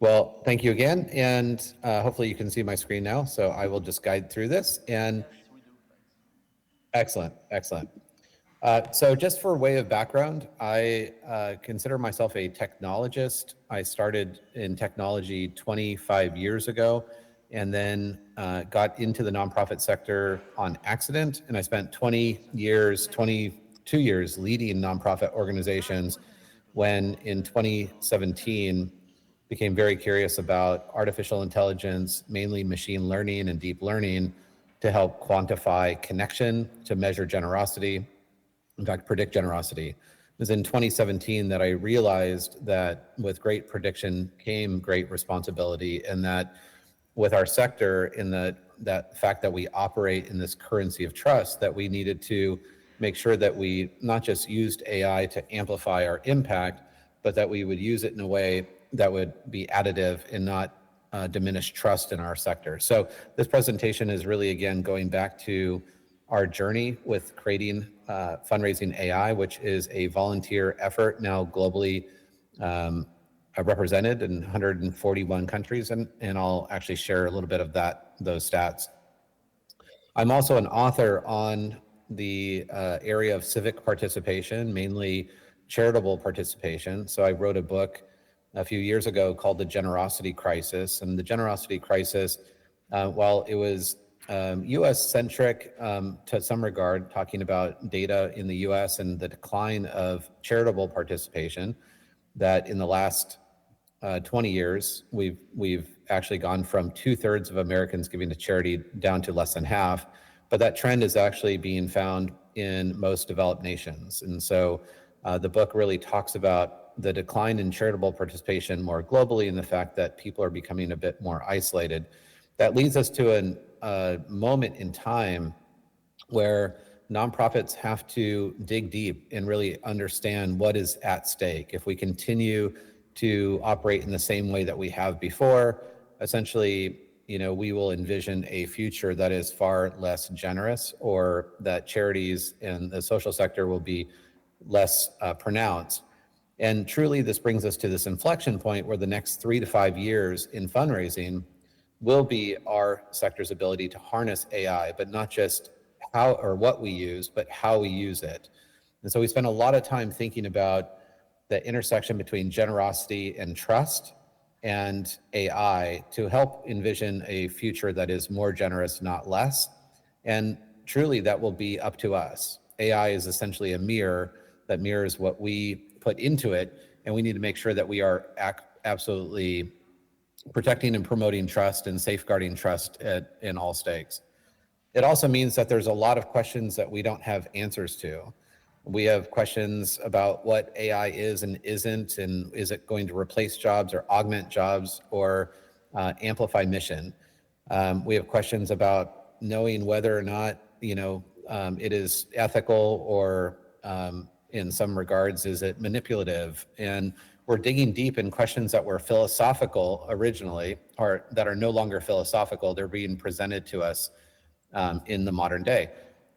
Well, thank you again, and hopefully you can see my screen now, so I will just guide through this. And Yes, we do. Thanks. excellent, excellent. So just for way of background, I consider myself a technologist. I started in technology 25 years ago, and then got into the nonprofit sector on accident. And I spent 22 years leading nonprofit organizations when in 2017 became very curious about artificial intelligence, mainly machine learning and deep learning, to help quantify connection, to measure generosity, in fact, predict generosity. It was in 2017 that I realized that with great prediction came great responsibility, and that with our sector, in that fact that we operate in this currency of trust, that we needed to make sure that we not just used AI to amplify our impact, but that we would use it in a way that would be additive and not diminish trust in our sector. So this presentation is really, again, going back to our journey with creating Fundraising.AI, which is a volunteer effort now globally represented in 141 countries, and I'll actually share a little bit of those stats. I'm also an author on the area of civic participation, mainly charitable participation. So I wrote a book a few years ago called The Generosity Crisis. And the Generosity Crisis, while it was US-centric to some regard, talking about data in the US and the decline of charitable participation, that in the last 20 years, we've actually gone from 2/3 of Americans giving to charity down to less than half. But that trend is actually being found in most developed nations. And so the book really talks about the decline in charitable participation more globally, and the fact that people are becoming a bit more isolated. That leads us to a moment in time where nonprofits have to dig deep and really understand what is at stake. If we continue to operate in the same way that we have before, essentially, we will envision a future that is far less generous, or that charities and the social sector will be less pronounced. And truly, this brings us to this inflection point where the next 3 to 5 years in fundraising will be our sector's ability to harness AI, but not just how or what we use, but how we use it. And so we spend a lot of time thinking about the intersection between generosity and trust and AI to help envision a future that is more generous, not less. And truly, that will be up to us. AI is essentially a mirror that mirrors what we put into it, and we need to make sure that we are absolutely protecting and promoting trust and safeguarding trust in all stakes. It also means that there's a lot of questions that we don't have answers to. We have questions about what AI is and isn't, and is it going to replace jobs or augment jobs or amplify mission? We have questions about knowing whether or not it is ethical, or in some regards, is it manipulative? And we're digging deep in questions that were philosophical originally, or that are no longer philosophical. They're being presented to us in the modern day.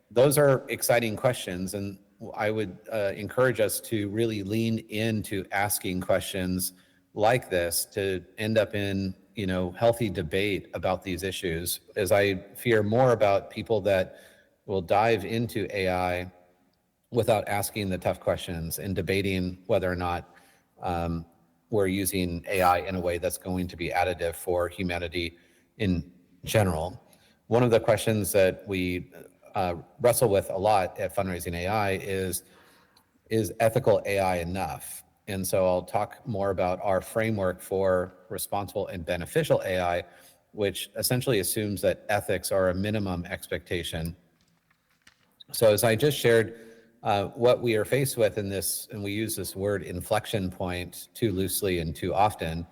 Those are exciting questions, and I would encourage us to really lean into asking questions like this to end up in healthy debate about these issues, as I fear more about people that will dive into AI without asking the tough questions and debating whether or not we're using AI in a way that's going to be additive for humanity in general. One of the questions that we wrestle with a lot at Fundraising.AI is ethical AI enough? And so I'll talk more about our framework for responsible and beneficial AI, which essentially assumes that ethics are a minimum expectation. So as I just shared, what we are faced with in this, and we use this word inflection point too loosely and too often,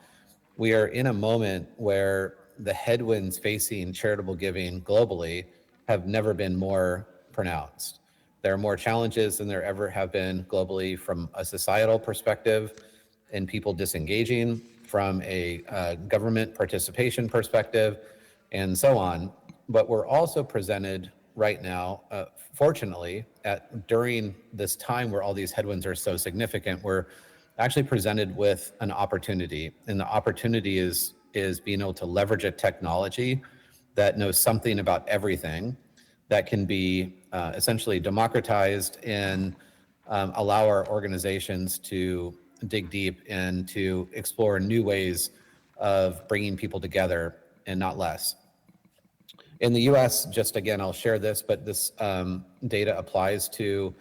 we are in a moment where the headwinds facing charitable giving globally have never been more pronounced. There are more challenges than there ever have been globally, from a societal perspective and people disengaging, from a government participation perspective, and so on. But we're also presented right now, fortunately, during this time where all these headwinds are so significant, we're actually presented with an opportunity. And the opportunity is being able to leverage a technology that knows something about everything, that can be essentially democratized and allow our organizations to dig deep and to explore new ways of bringing people together and not less. In the US, just again, I'll share this, but this data applies to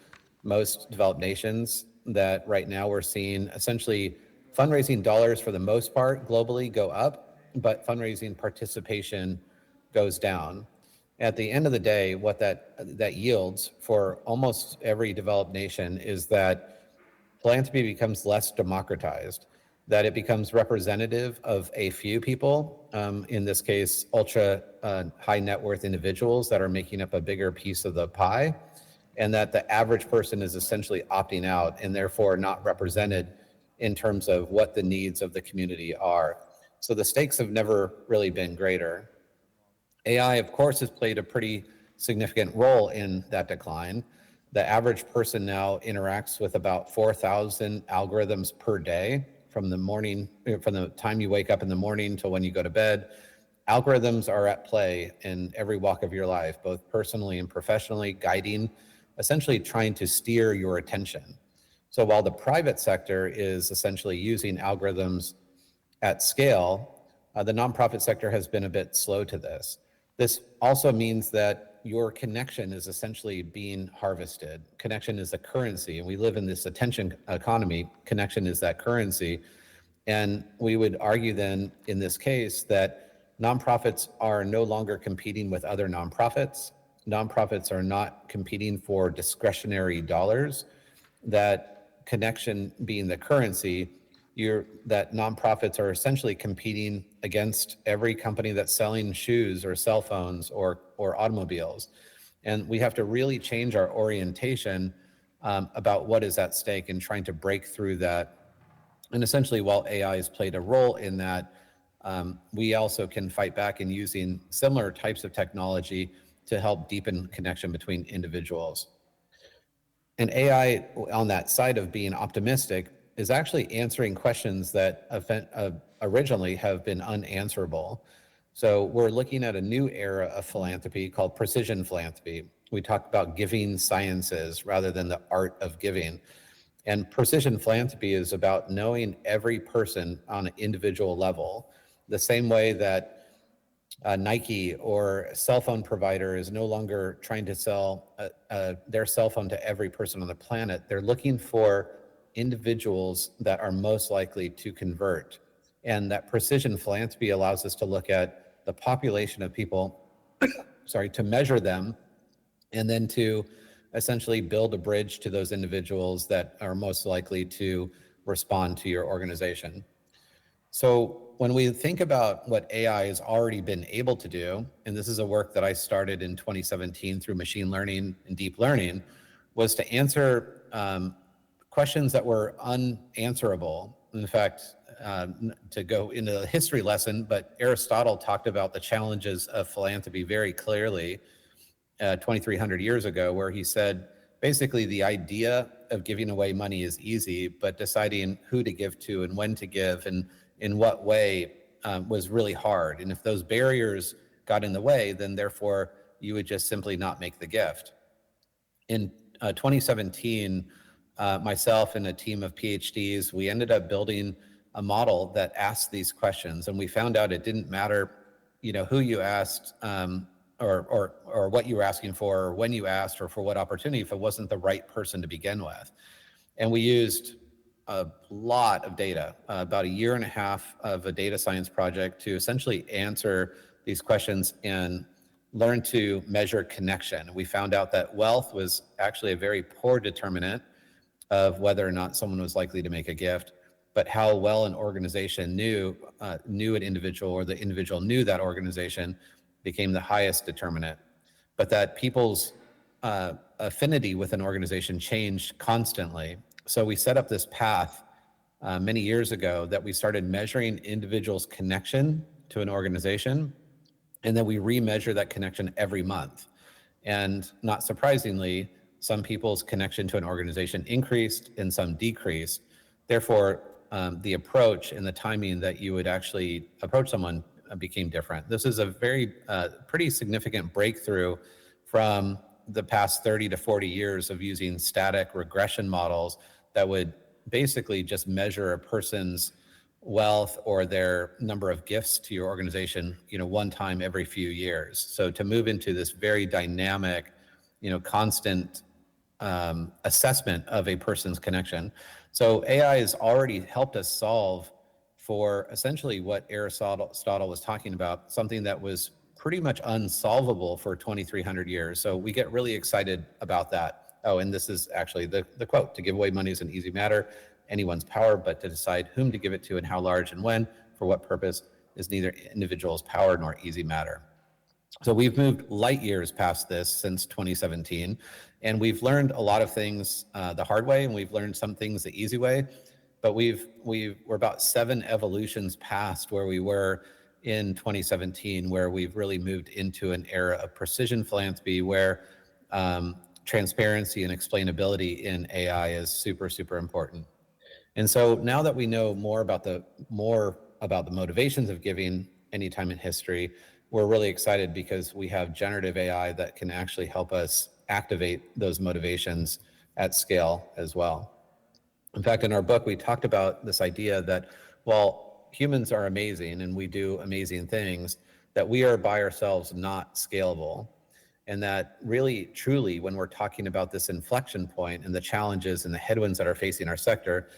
most developed nations, that right now we're seeing essentially fundraising dollars for the most part globally go up, but fundraising participation goes down. At the end of the day, what that yields for almost every developed nation is that philanthropy becomes less democratized, that it becomes representative of a few people, in this case, ultra high net worth individuals that are making up a bigger piece of the pie, and that the average person is essentially opting out and therefore not represented in terms of what the needs of the community are. So the stakes have never really been greater. AI, of course, has played a pretty significant role in that decline. The average person now interacts with about 4,000 algorithms per day, from the time you wake up in the morning till when you go to bed. Algorithms are at play in every walk of your life, both personally and professionally, guiding, essentially trying to steer your attention. So while the private sector is essentially using algorithms at scale, the nonprofit sector has been a bit slow to this. This also means that your connection is essentially being harvested. Connection is a currency, and we live in this attention economy. Connection is that currency. And we would argue then, in this case, that nonprofits are no longer competing with other nonprofits. Nonprofits are not competing for discretionary dollars. That connection being the currency, that nonprofits are essentially competing against every company that's selling shoes or cell phones or automobiles. And we have to really change our orientation about what is at stake and trying to break through that. And essentially, while AI has played a role in that, we also can fight back in using similar types of technology to help deepen connection between individuals. And AI, on that side of being optimistic, is actually answering questions that originally have been unanswerable. So we're looking at a new era of philanthropy called precision philanthropy. We talk about giving sciences rather than the art of giving. And precision philanthropy is about knowing every person on an individual level, the same way that Nike or a cell phone provider is no longer trying to sell their cell phone to every person on the planet. They're looking for individuals that are most likely to convert. And that precision philanthropy allows us to look at the population of people, to measure them, and then to essentially build a bridge to those individuals that are most likely to respond to your organization. So when we think about what AI has already been able to do, and this is a work that I started in 2017 through machine learning and deep learning, was to answer questions that were unanswerable. In fact, to go into a history lesson, but Aristotle talked about the challenges of philanthropy very clearly 2,300 years ago, where he said, basically, the idea of giving away money is easy, but deciding who to give to and when to give and in what way was really hard. And if those barriers got in the way, then therefore you would just simply not make the gift. In 2017, myself and a team of PhDs, we ended up building a model that asked these questions, and we found out it didn't matter, who you asked, or what you were asking for, or when you asked, or for what opportunity, if it wasn't the right person to begin with. And we used a lot of data, about a year and a half of a data science project to essentially answer these questions and learn to measure connection. We found out that wealth was actually a very poor determinant of whether or not someone was likely to make a gift, but how well an organization knew an individual, or the individual knew that organization, became the highest determinant. But that people's affinity with an organization changed constantly. So we set up this path many years ago that we started measuring individuals' connection to an organization, and then we remeasure that connection every month. And not surprisingly, some people's connection to an organization increased and some decreased. Therefore, the approach and the timing that you would actually approach someone became different. This is a very pretty significant breakthrough from the past 30 to 40 years of using static regression models that would basically just measure a person's wealth or their number of gifts to your organization, one time every few years. So to move into this very dynamic, constant assessment of a person's connection. So AI has already helped us solve for essentially what Aristotle was talking about, something that was pretty much unsolvable for 2,300 years. So we get really excited about that. Oh, and this is actually the quote: "To give away money is an easy matter, anyone's power, but to decide whom to give it to and how large and when, for what purpose, is neither individual's power nor easy matter." So we've moved light years past this since 2017, and we've learned a lot of things the hard way, and we've learned some things the easy way. But we're about 7 evolutions past where we were in 2017, where we've really moved into an era of precision philanthropy, where transparency and explainability in AI is super, super important. And so now that we know more about the motivations of giving anytime in history, we're really excited because we have generative AI that can actually help us activate those motivations at scale as well. In fact, in our book, we talked about this idea that while humans are amazing and we do amazing things, that we are by ourselves not scalable. And that really, truly, when we're talking about this inflection point and the challenges and the headwinds that are facing our sector,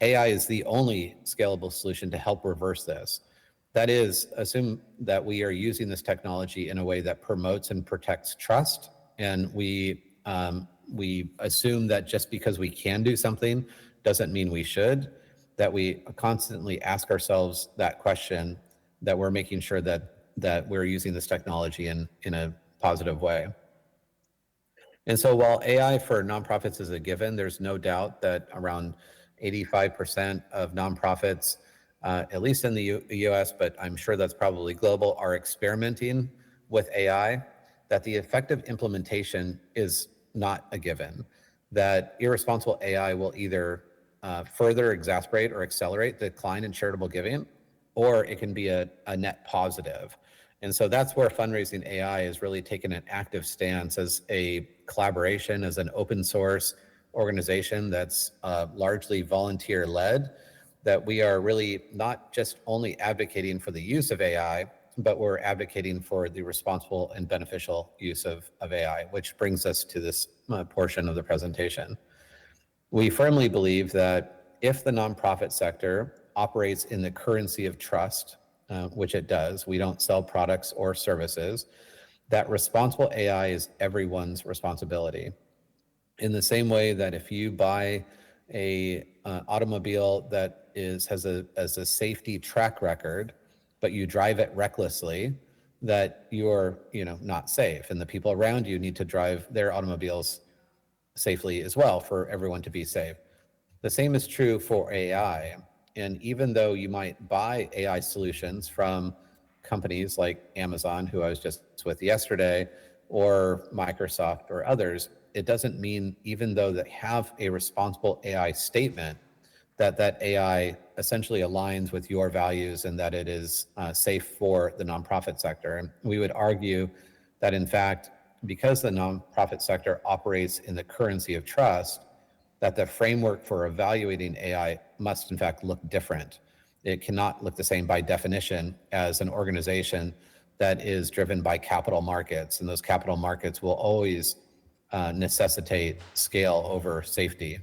AI is the only scalable solution to help reverse this. That is, assume that we are using this technology in a way that promotes and protects trust. And we assume that just because we can do something doesn't mean we should, that we constantly ask ourselves that question, that we're making sure that we're using this technology in a positive way. And so while AI for nonprofits is a given, there's no doubt that around 85% of nonprofits, at least in the US, but I'm sure that's probably global, are experimenting with AI, that the effective implementation is not a given, that irresponsible AI will either further exacerbate or accelerate the decline in charitable giving, or it can be a net positive. And so that's where Fundraising AI has really taken an active stance as a collaboration, as an open source organization that's largely volunteer-led, that we are really not just only advocating for the use of AI, but we're advocating for the responsible and beneficial use of AI, which brings us to this portion of the presentation. We firmly believe that if the nonprofit sector operates in the currency of trust, which it does, we don't sell products or services, that responsible AI is everyone's responsibility. In the same way that if you buy a automobile that has a safety track record, but you drive it recklessly, that you're not safe, and the people around you need to drive their automobiles safely as well for everyone to be safe. The same is true for AI. And even though you might buy AI solutions from companies like Amazon, who I was just with yesterday, or Microsoft or others, it doesn't mean, even though they have a responsible AI statement, that AI essentially aligns with your values and that it is safe for the nonprofit sector. And we would argue that, in fact, because the nonprofit sector operates in the currency of trust, that the framework for evaluating AI must in fact look different. It cannot look the same by definition as an organization that is driven by capital markets, and those capital markets will always necessitate scale over safety.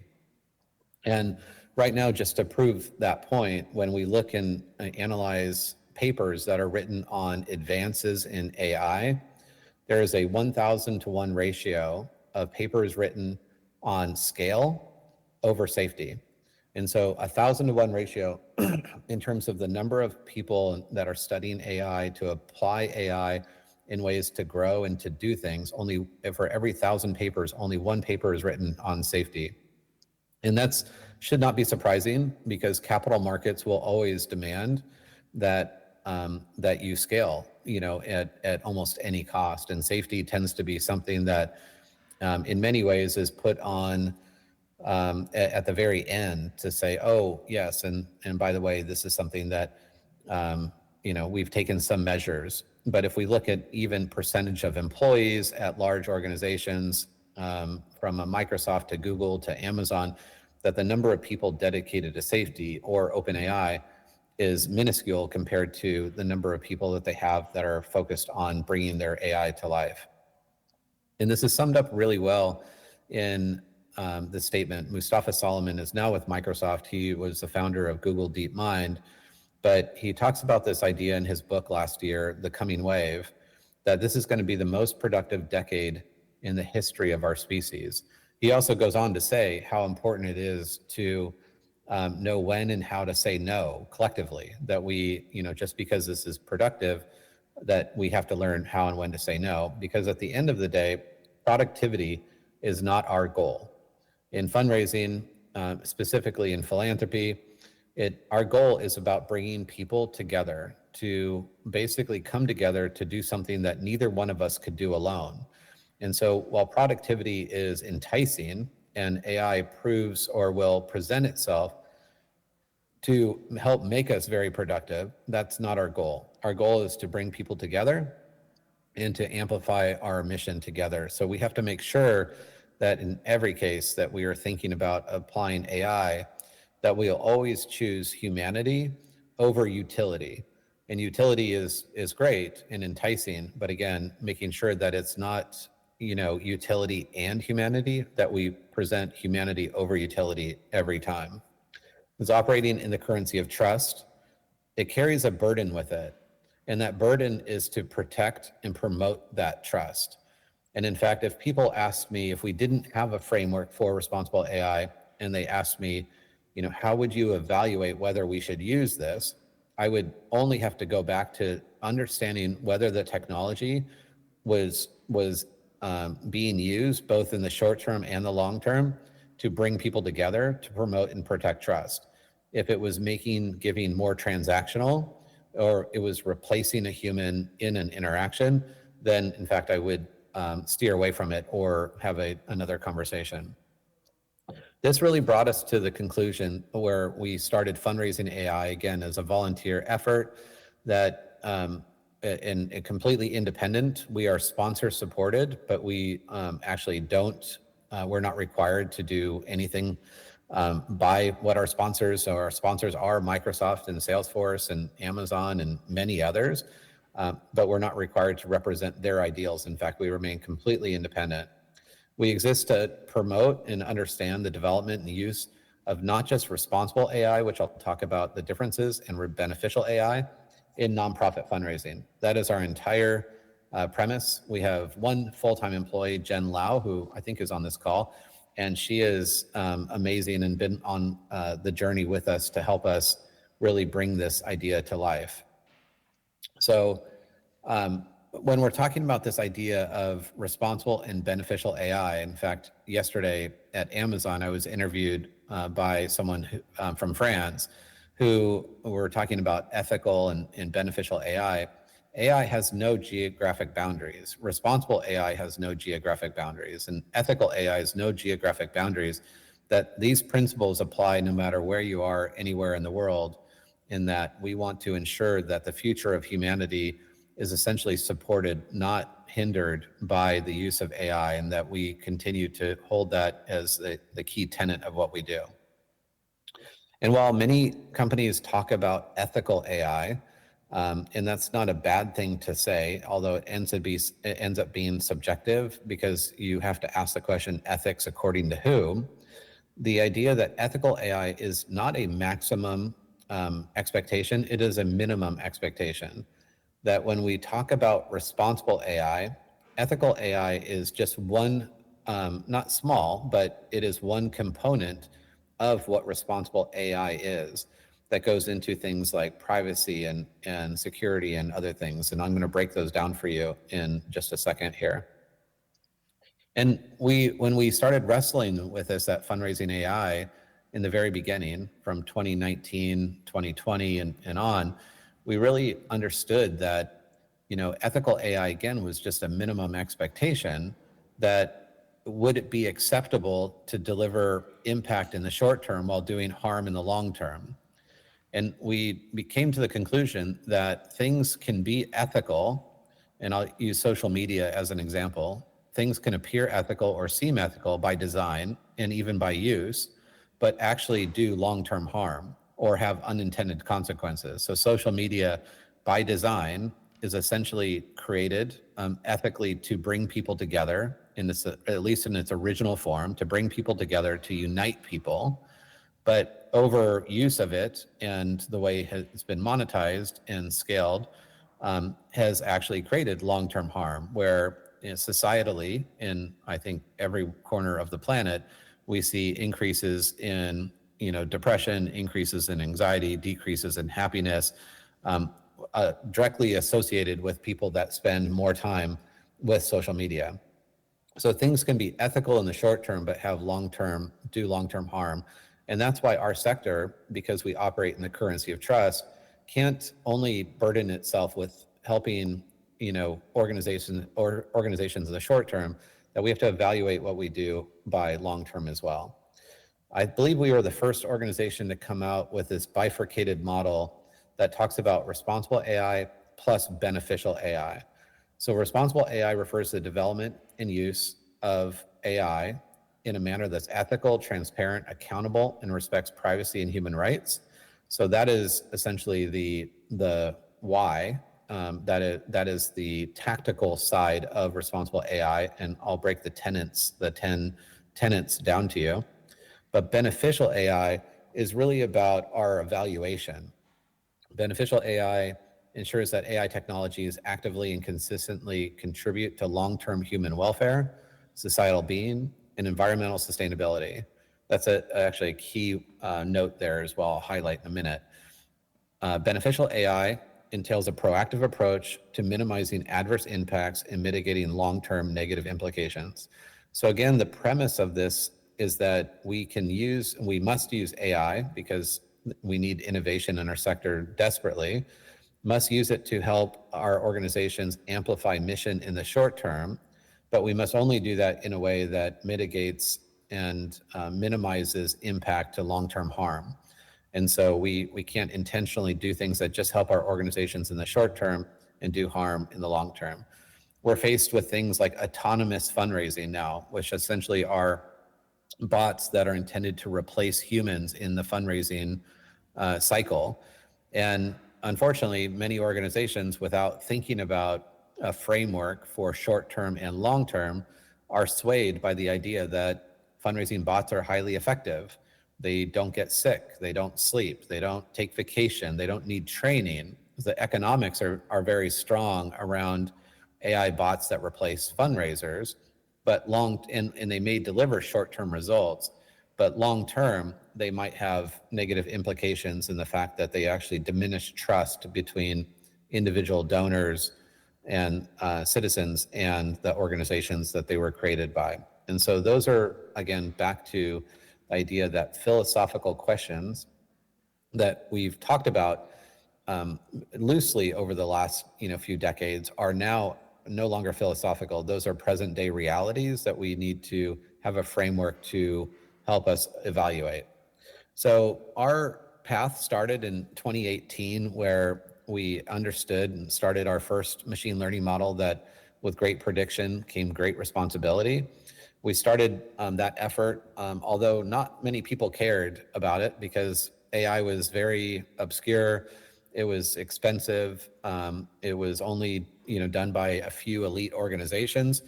And right now, just to prove that point, when we look and analyze papers that are written on advances in AI, there is a 1,000 to 1 ratio of papers written on scale over safety. And so 1,000 to 1 ratio in terms of the number of people that are studying AI to apply AI in ways to grow and to do things, only for every 1,000 papers, only 1 paper is written on safety. And that's should not be surprising, because capital markets will always demand that that you scale, at almost any cost. And safety tends to be something that, in many ways, is put on at the very end to say, oh, yes, and by the way, this is something that, we've taken some measures. But if we look at even percentage of employees at large organizations, from a Microsoft to Google to Amazon, that the number of people dedicated to safety or OpenAI is minuscule compared to the number of people that they have that are focused on bringing their AI to life. And this is summed up really well in the statement. Mustafa Solomon is now with Microsoft. He was the founder of Google DeepMind, but he talks about this idea in his book last year, The Coming Wave, that this is going to be the most productive decade in the history of our species. He also goes on to say how important it is to know when and how to say no collectively, that we, just because this is productive, that we have to learn how and when to say no, because at the end of the day, productivity is not our goal. In fundraising, specifically in philanthropy, our goal is about bringing people together to basically come together to do something that neither one of us could do alone. And so while productivity is enticing and AI proves or will present itself to help make us very productive, that's not our goal. Our goal is to bring people together and to amplify our mission together. So we have to make sure that in every case that we are thinking about applying AI, that we'll always choose humanity over utility. And utility is great and enticing, but again, making sure that it's not, utility and humanity, that we present humanity over utility every time. It's operating in the currency of trust. It carries a burden with it. And that burden is to protect and promote that trust. And in fact, if people asked me, if we didn't have a framework for responsible AI, and they asked me, how would you evaluate whether we should use this? I would only have to go back to understanding whether the technology was being used both in the short term and the long term to bring people together to promote and protect trust. If it was giving more transactional, or it was replacing a human in an interaction, then in fact I would steer away from it or have another conversation. This really brought us to the conclusion where we started Fundraising.AI again as a volunteer effort that and completely independent. We are sponsor supported, but we actually we're not required to do anything by what our sponsors are. Our sponsors are Microsoft and Salesforce and Amazon and many others, but we're not required to represent their ideals. In fact, we remain completely independent. We exist to promote and understand the development and the use of not just responsible AI, which I'll talk about the differences, and beneficial AI in nonprofit fundraising. That is our entire premise. We have one full-time employee, Jen Lau, who I think is on this call, and she is amazing and been on the journey with us to help us really bring this idea to life. So when we're talking about this idea of responsible and beneficial AI, in fact, yesterday at Amazon, I was interviewed by someone from France who were talking about ethical and beneficial AI. AI has no geographic boundaries. Responsible AI has no geographic boundaries, and ethical AI has no geographic boundaries, that these principles apply no matter where you are anywhere in the world, in that we want to ensure that the future of humanity is essentially supported, not hindered by the use of AI, and that we continue to hold that as the key tenet of what we do. And while many companies talk about ethical AI, and that's not a bad thing to say, although it ends up being subjective, because you have to ask the question, ethics according to whom? The idea that ethical AI is not a maximum expectation, it is a minimum expectation. That when we talk about responsible AI, ethical AI is just one, not small, but it is one component of what responsible AI is, that goes into things like privacy and security and other things. And I'm going to break those down for you in just a second here. And when we started wrestling with this at Fundraising.AI in the very beginning, from 2019, 2020 and on, we really understood that, ethical AI, again, was just a minimum expectation, that would it be acceptable to deliver impact in the short term while doing harm in the long term? And we came to the conclusion that things can be ethical, and I'll use social media as an example. Things can appear ethical or seem ethical by design and even by use, but actually do long-term harm or have unintended consequences. So social media by design is essentially created ethically to bring people together, in this, at least in its original form, to bring people together, to unite people. But overuse of it and the way it's been monetized and scaled has actually created long-term harm, where societally, in I think every corner of the planet, we see increases in depression, increases in anxiety, decreases in happiness, directly associated with people that spend more time with social media. So things can be ethical in the short term, but have do long-term harm. And that's why our sector, because we operate in the currency of trust, can't only burden itself with helping, organizations in the short term, that we have to evaluate what we do by long term as well. I believe we were the first organization to come out with this bifurcated model that talks about responsible AI plus beneficial AI. So responsible AI refers to the development and use of AI in a manner that's ethical, transparent, accountable, and respects privacy and human rights. So that is essentially the why. That is the tactical side of responsible AI, and I'll break the 10 tenets down to you. But beneficial AI is really about our evaluation. Beneficial AI ensures that AI technologies actively and consistently contribute to long-term human welfare, societal being, and environmental sustainability. That's actually a key note there as well, I'll highlight in a minute. Beneficial AI entails a proactive approach to minimizing adverse impacts and mitigating long-term negative implications. So again, the premise of this is that we must use AI because we need innovation in our sector desperately, must use it to help our organizations amplify mission in the short term, but we must only do that in a way that mitigates and minimizes impact to long-term harm. And so we can't intentionally do things that just help our organizations in the short term and do harm in the long term. We're faced with things like autonomous fundraising now, which essentially are bots that are intended to replace humans in the fundraising cycle. And unfortunately, many organizations, without thinking about a framework for short-term and long-term, are swayed by the idea that fundraising bots are highly effective. They don't get sick, they don't sleep, they don't take vacation, they don't need training. The economics are very strong around AI bots that replace fundraisers, but and they may deliver short-term results, but long-term, they might have negative implications in the fact that they actually diminish trust between individual donors and citizens and the organizations that they were created by. And so those are, again, back to the idea that philosophical questions that we've talked about loosely over the last few decades are now no longer philosophical. Those are present day realities that we need to have a framework to help us evaluate. So our path started in 2018, where we understood and started our first machine learning model that with great prediction came great responsibility. We started that effort, although not many people cared about it because AI was very obscure. It was expensive. It was only done by a few elite organizations.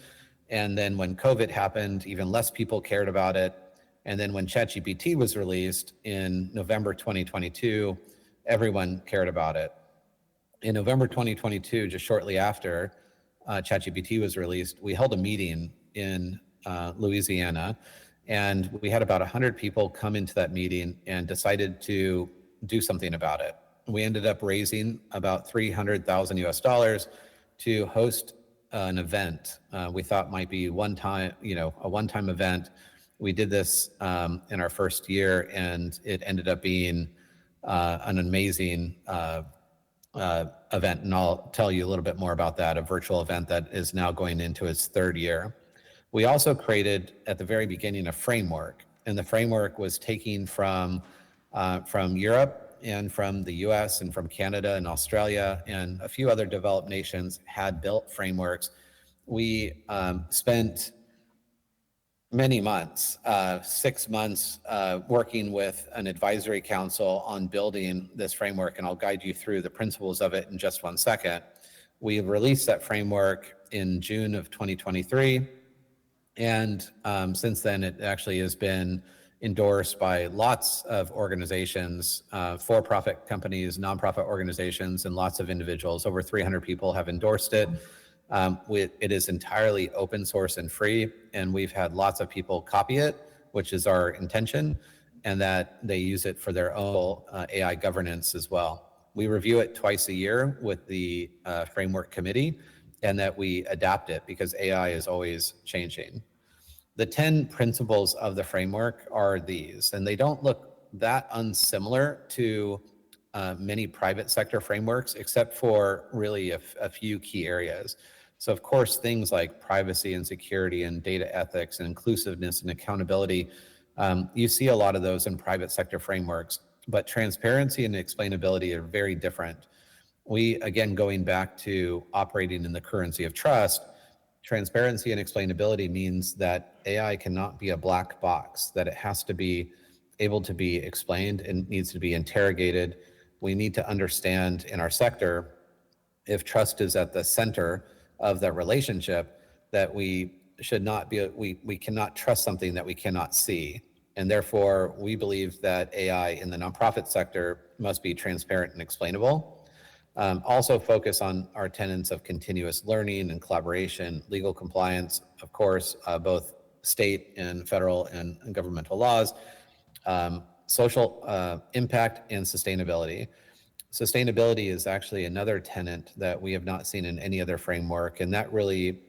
And then when COVID happened, even less people cared about it. And then when ChatGPT was released in November 2022, everyone cared about it. In November 2022, just shortly after ChatGPT was released, we held a meeting in Louisiana, and we had about 100 people come into that meeting and decided to do something about it. We ended up raising about $300,000 US to host an event we thought might be a one-time event. We did this in our first year, and it ended up being an amazing event. And I'll tell you a little bit more about that, a virtual event that is now going into its third year. We also created at the very beginning a framework, and the framework was taken from Europe and from the US and from Canada and Australia, and a few other developed nations had built frameworks. We spent many months, 6 months, working with an advisory council on building this framework, and I'll guide you through the principles of it in just one second. We released that framework in June of 2023, and since then it actually has been endorsed by lots of organizations, for-profit companies, nonprofit organizations, and lots of individuals. Over 300 people have endorsed it. It is entirely open source and free, and we've had lots of people copy it, which is our intention, and that they use it for their own AI governance as well. We review it twice a year with the framework committee, and that we adapt it because AI is always changing. The 10 principles of the framework are these, and they don't look that unsimilar to many private sector frameworks, except for really a few key areas. So of course, things like privacy and security and data ethics and inclusiveness and accountability, you see a lot of those in private sector frameworks, but transparency and explainability are very different. We, again, going back to operating in the currency of trust, transparency and explainability means that AI cannot be a black box, that it has to be able to be explained and needs to be interrogated. We need to understand in our sector, if trust is at the center of that relationship, that we should not be, we cannot trust something that we cannot see. And therefore, we believe that AI in the nonprofit sector must be transparent and explainable. Also focus on our tenets of continuous learning and collaboration, legal compliance, of course, both state and federal and governmental laws, social impact and sustainability. Sustainability is actually another tenet that we have not seen in any other framework, and that really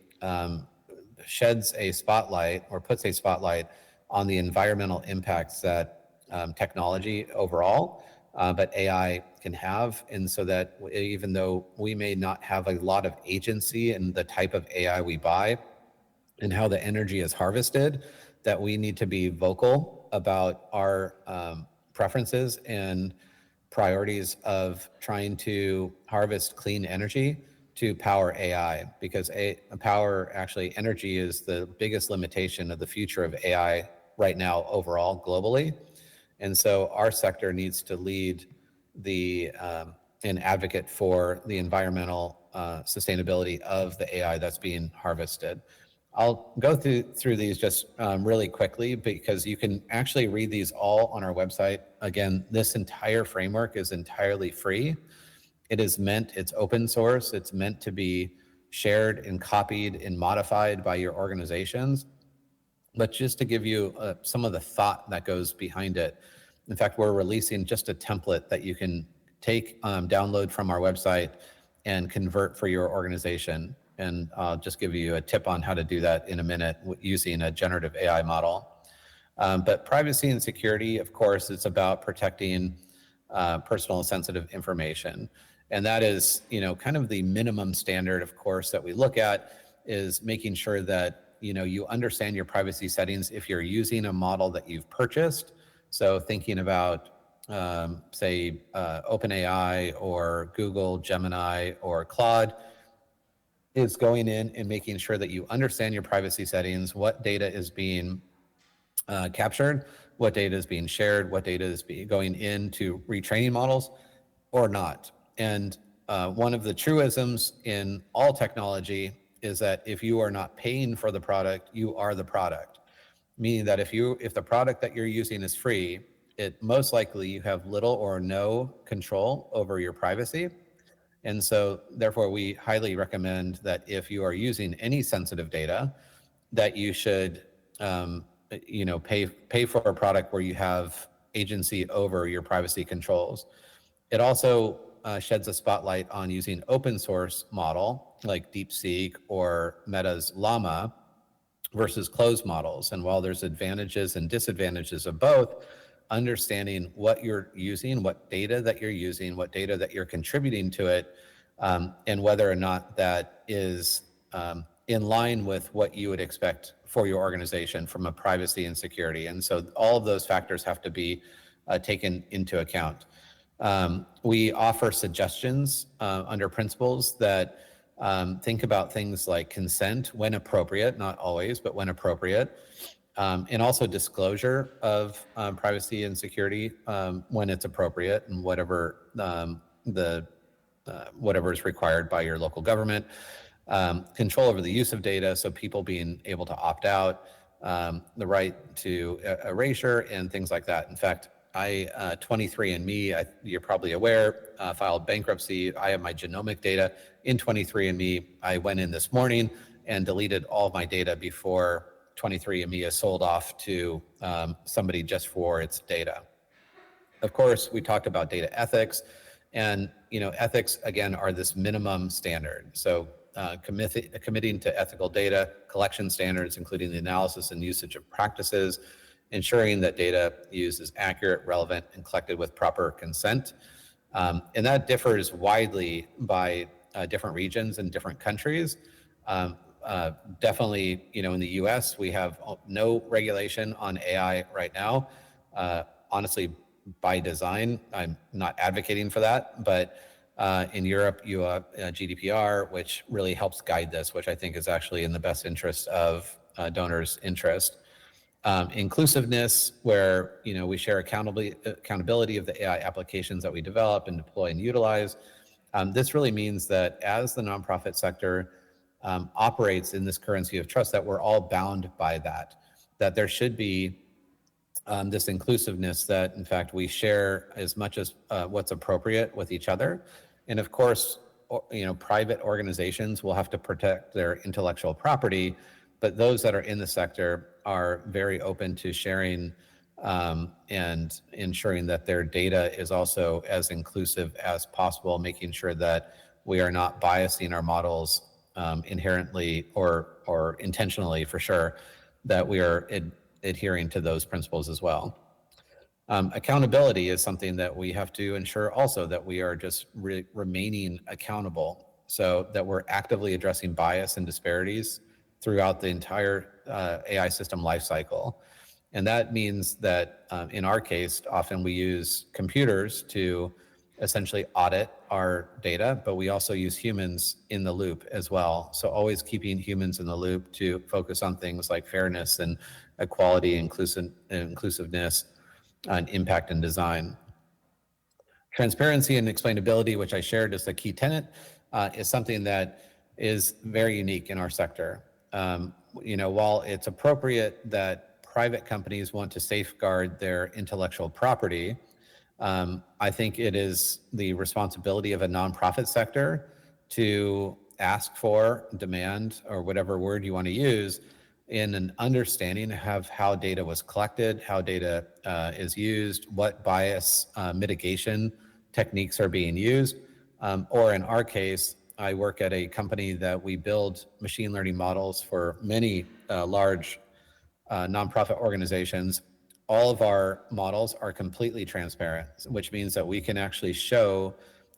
sheds a spotlight or puts a spotlight on the environmental impacts that technology overall, but AI can have. And so that even though we may not have a lot of agency in the type of AI we buy and how the energy is harvested, that we need to be vocal about our preferences and priorities of trying to harvest clean energy to power AI, because energy is the biggest limitation of the future of AI right now overall globally. And so our sector needs to lead an advocate for the environmental sustainability of the AI that's being harvested. I'll go through these just really quickly, because you can actually read these all on our website. Again, this entire framework is entirely free. It's open source. It's meant to be shared and copied and modified by your organizations. But just to give you some of the thought that goes behind it, in fact, we're releasing just a template that you can take, download from our website and convert for your organization. And I'll just give you a tip on how to do that in a minute using a generative AI model. But privacy and security, of course, it's about protecting personal and sensitive information. And that is, kind of the minimum standard, of course, that we look at is making sure that, you understand your privacy settings if you're using a model that you've purchased. So thinking about, say, OpenAI or Google, Gemini, or Claude, is going in and making sure that you understand your privacy settings, what data is being captured, what data is being shared, what data is going into retraining models or not. And one of the truisms in all technology is that if you are not paying for the product, you are the product. Meaning that if the product that you're using is free, it most likely you have little or no control over your privacy. And so therefore we highly recommend that if you are using any sensitive data, that you should pay for a product where you have agency over your privacy controls. It also sheds a spotlight on using open source model like DeepSeek or Meta's Llama versus closed models. And while there's advantages and disadvantages of both, understanding what you're using, what data that you're using, what data that you're contributing to it, and whether or not that is in line with what you would expect for your organization from a privacy and security. And so all of those factors have to be taken into account. We offer suggestions under principles that think about things like consent when appropriate, not always, but when appropriate, and also disclosure of privacy and security when it's appropriate, and whatever whatever is required by your local government. Control over the use of data, so people being able to opt out, the right to erasure, and things like that. In fact, 23andMe, you're probably aware, filed bankruptcy. I have my genomic data in 23andMe. I went in this morning and deleted all of my data before 23andMe is sold off to somebody just for its data. Of course, we talked about data ethics, and ethics again are this minimum standard. So committing to ethical data collection standards, including the analysis and usage of practices, ensuring that data used is accurate, relevant, and collected with proper consent. And that differs widely by different regions and different countries. Definitely, in the US, we have no regulation on AI right now. Honestly, by design, I'm not advocating for that, but in Europe, you have GDPR, which really helps guide this, which I think is actually in the best interest of donors' interest. Inclusiveness, where we share accountability of the AI applications that we develop and deploy and utilize. This really means that as the nonprofit sector operates in this currency of trust, that we're all bound by that there should be this inclusiveness, that in fact we share as much as what's appropriate with each other. And of course, private organizations will have to protect their intellectual property, but those that are in the sector are very open to sharing and ensuring that their data is also as inclusive as possible, making sure that we are not biasing our models inherently or intentionally, for sure, that we are adhering to those principles as well. Accountability is something that we have to ensure also, that we are just remaining accountable, so that we're actively addressing bias and disparities throughout the entire AI system lifecycle. And that means that in our case, often we use computers to essentially audit our data, but we also use humans in the loop as well. So always keeping humans in the loop to focus on things like fairness and equality, inclusiveness, and impact and design. Transparency and explainability, which I shared as a key tenet, is something that is very unique in our sector. While it's appropriate that private companies want to safeguard their intellectual property, I think it is the responsibility of a nonprofit sector to ask for, demand, or whatever word you want to use, in an understanding of how data was collected, how data is used, what bias mitigation techniques are being used. Or in our case, I work at a company that we build machine learning models for many large nonprofit organizations. All of our models are completely transparent, which means that we can actually show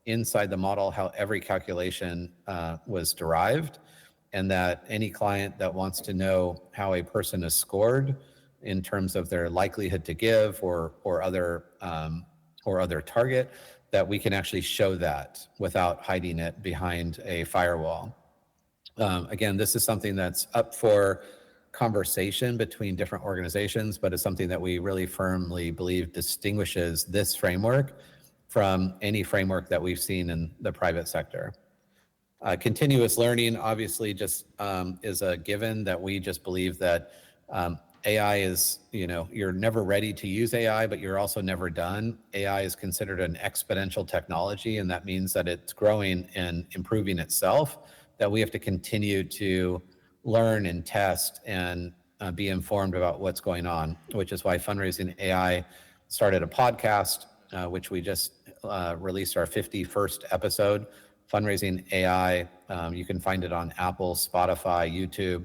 inside the model how every calculation was derived, and that any client that wants to know how a person is scored in terms of their likelihood to give or other target, that we can actually show that without hiding it behind a firewall. Again, this is something that's up for conversation between different organizations, but it's something that we really firmly believe distinguishes this framework from any framework that we've seen in the private sector. Continuous learning obviously just is a given, that we just believe that AI is, you're never ready to use AI, but you're also never done. AI is considered an exponential technology, and that means that it's growing and improving itself, that we have to continue to learn and test and be informed about what's going on, which is why Fundraising.AI started a podcast, which we just released our 51st episode, Fundraising.AI. You can find it on Apple, Spotify, YouTube,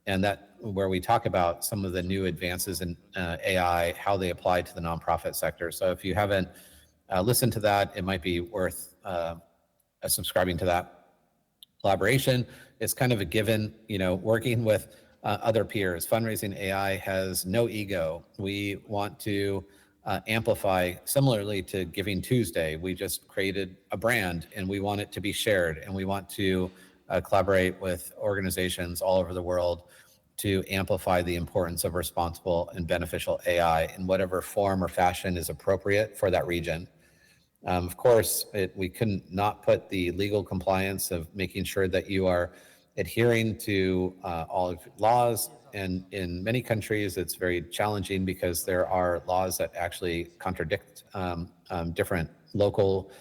and that where we talk about some of the new advances in AI, how they apply to the nonprofit sector. So if you haven't listened to that, it might be worth subscribing to that. Collaboration is kind of a given, working with other peers. Fundraising.AI has no ego. We want to amplify, similarly to Giving Tuesday. We just created a brand and we want it to be shared, and we want to collaborate with organizations all over the world to amplify the importance of responsible and beneficial AI in whatever form or fashion is appropriate for that region. Of course, we couldn't not put the legal compliance of making sure that you are adhering to all of laws. And in many countries, it's very challenging because there are laws that actually contradict different local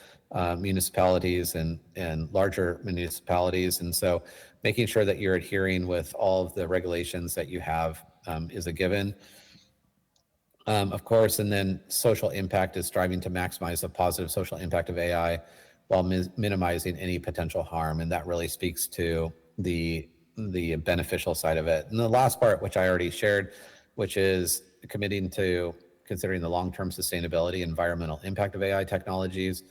municipalities and larger municipalities. And so making sure that you're adhering with all of the regulations that you have is a given. Of course, and then social impact is striving to maximize the positive social impact of AI while minimizing any potential harm. And that really speaks to the beneficial side of it. And the last part, which I already shared, which is committing to considering the long-term sustainability, environmental impact of AI technologies.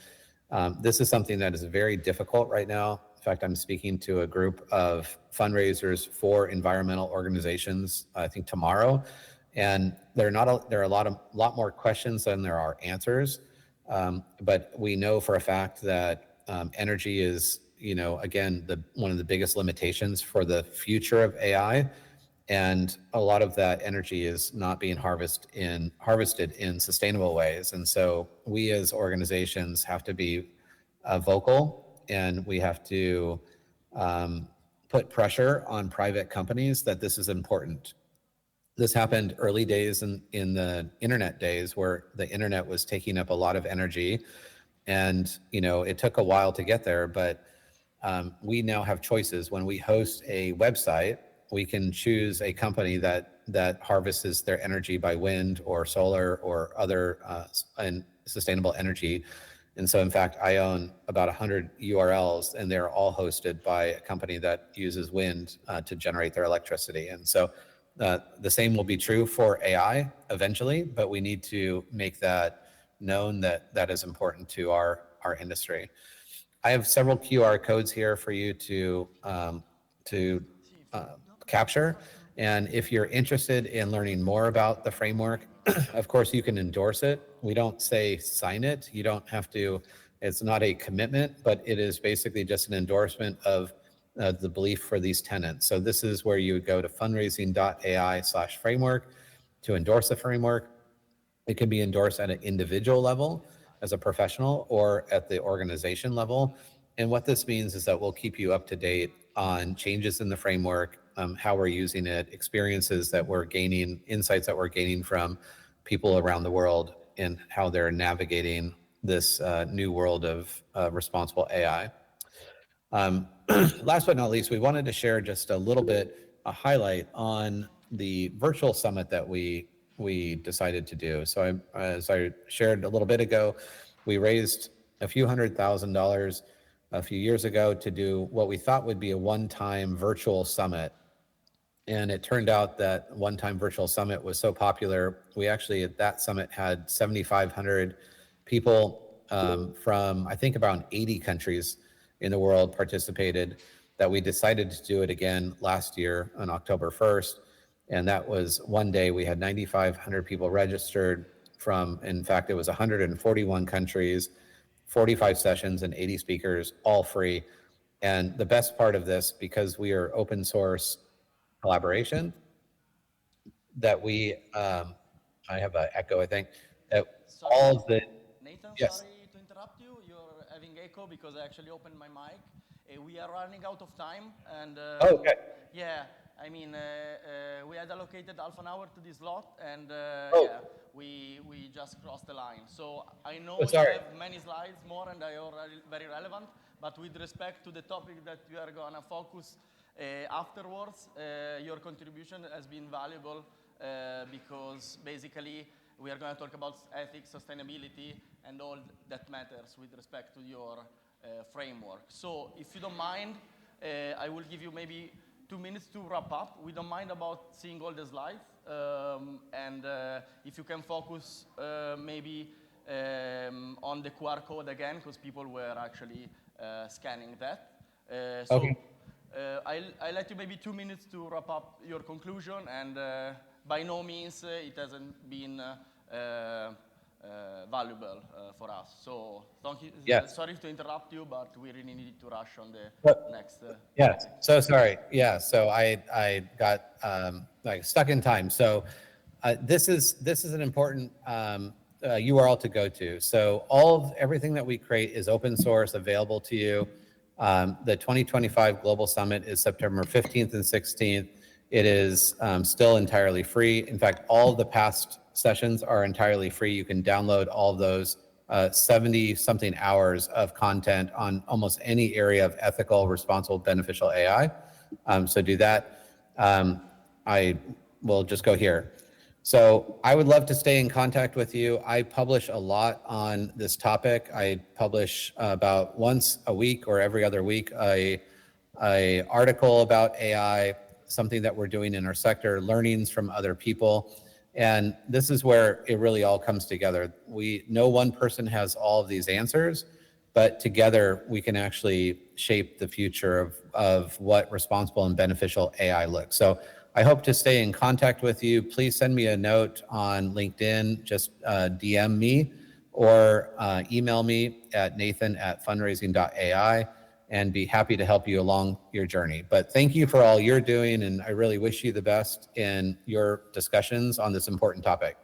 This is something that is very difficult right now. In fact, I'm speaking to a group of fundraisers for environmental organizations, I think tomorrow. And there are a lot more questions than there are answers. But we know for a fact that energy is, again, one of the biggest limitations for the future of AI. And a lot of that energy is not being harvested in sustainable ways. And so we as organizations have to be vocal, and we have to put pressure on private companies that this is important. This happened early days in the internet days, where the internet was taking up a lot of energy, and it took a while to get there. But we now have choices. When we host a website, we can choose a company that harvests their energy by wind or solar or other and sustainable energy. And so, in fact, I own about 100 URLs, and they're all hosted by a company that uses wind to generate their electricity. And so the same will be true for AI eventually, but we need to make that known that is important to our industry. I have several QR codes here for you to capture. And if you're interested in learning more about the framework, of course, you can endorse it. We don't say sign it. You don't have to. It's not a commitment, but it is basically just an endorsement of the belief for these tenets. So this is where you would go to fundraising.ai/framework to endorse the framework. It can be endorsed at an individual level as a professional or at the organization level. And what this means is that we'll keep you up to date on changes in the framework, how we're using it, experiences that we're gaining, insights that we're gaining from people around the world, and how they're navigating this new world of responsible AI. Last but not least, we wanted to share just a little bit, a highlight on the virtual summit that we decided to do. So as I shared a little bit ago, we raised a few $100,000 a few years ago to do what we thought would be a one-time virtual summit. And it turned out that one-time virtual summit was so popular, we actually at that summit had 7,500 people from, I think, about 80 countries in the world participated, that we decided to do it again last year on October 1st. And that was one day. We had 9,500 people registered from, in fact, it was 141 countries, 45 sessions, and 80 speakers, all free. And the best part of this, because we are open source collaboration, that we, I have an echo, I think, that Sorry, all of the, Nathan, yes. sorry to interrupt you. You're having echo because I actually opened my mic. We are running out of time, and Oh, okay. yeah, I mean, we had allocated half an hour to this slot, and Oh. yeah, we just crossed the line. So I know Oh, you sorry. have many slides more, and they are very relevant. But with respect to the topic that we are gonna focus afterwards, your contribution has been valuable because basically we are going to talk about ethics, sustainability, and all that matters with respect to your framework. So if you don't mind, I will give you maybe 2 minutes to wrap up. We don't mind about seeing all the slides. And if you can focus maybe on the QR code again, because people were actually scanning that. So Okay. I'll let you maybe 2 minutes to wrap up your conclusion, and by no means it hasn't been valuable for us. So thank you. Yes. Sorry to interrupt you, but we really need to rush on the next. Yes, so sorry. Yeah, so I got like stuck in time. So this is an important URL to go to. So everything that we create is open source, available to you. The 2025 Global Summit is September 15th and 16th. It is still entirely free. In fact, all of the past sessions are entirely free. You can download all of those 70 something hours of content on almost any area of ethical, responsible, beneficial AI. So do that. I will just go here. So I would love to stay in contact with you. I publish a lot on this topic. I publish about once a week or every other week a article about AI, something that we're doing in our sector, learnings from other people. And this is where it really all comes together. No one person has all of these answers, but together we can actually shape the future of what responsible and beneficial AI looks. So I hope to stay in contact with you. Please send me a note on LinkedIn, just DM me, or email me at nathan@fundraising.ai, and be happy to help you along your journey. But thank you for all you're doing, and I really wish you the best in your discussions on this important topic.